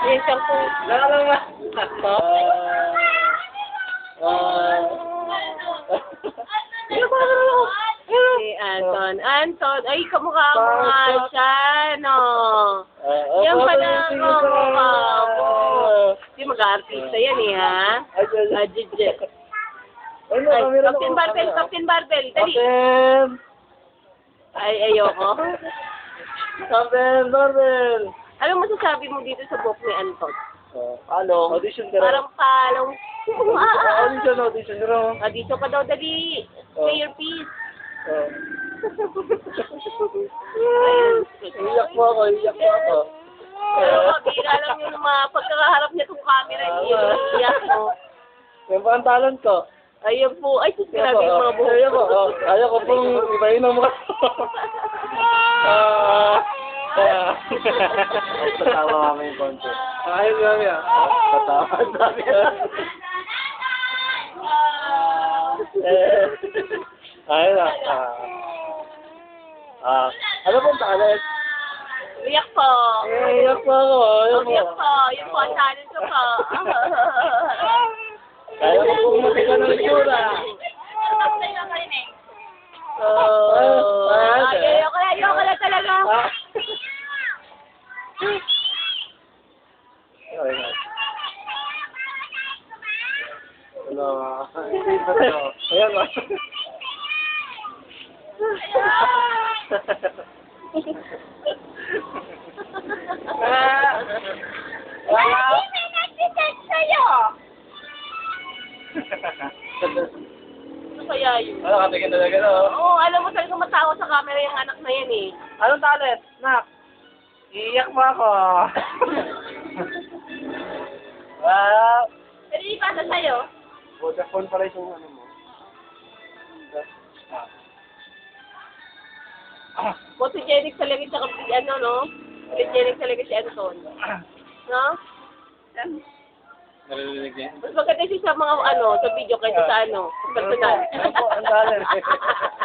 Yes, siyang po. Nakalama. Si Anton. Anton, ay kamukha mo nga siya, no? Yan pala ang kamukha mo. Hindi mag-artista yan eh, ha? Ajijit. Ay, Captain Barbell, Captain Barbell, dali. Captain! Ay, ayoko. Captain Barbell! Ano masasabi mo dito sa book ni Anton? Ano? Audition ka Parang palong. Audition ka rin. Dito ka daw, dali. Say your piece. Iyak mo ako. Pero kabira lang yung mga pagkakaharap niya itong camera, iyak mo. Yan pa ang talent ko. Ayun po. Ay, grabe yung mga buhok. Ayaw ko. Ayaw ko pong ibahin ang mukha. Tatawa kami yung konti. Ayun kami ah. Tatawa kami. Ayun na. Ano pong talent? Iyak po. Iyak po ako. Iyak po. Yun po ang talent ko po. Ayaw ko pong matika ng itsura. Ayoko na talaga. Hello. Ayan ba? Ano kaya yun? Ano, katingin talaga no? Oo, alam mo talaga matawa sa camera yung anak na yan eh. Anong talent? Nak? Iiyak mo ako. Wow. Pero di pasa sa'yo. Vodafone pala yung ano mo. Photogenic talaga siya kapag ano, no? Photogenic talaga si Anton. No? Narinig niya? Mas maganda siya sa mga ano, sa video kaysa sa ano, personal. Ang talent.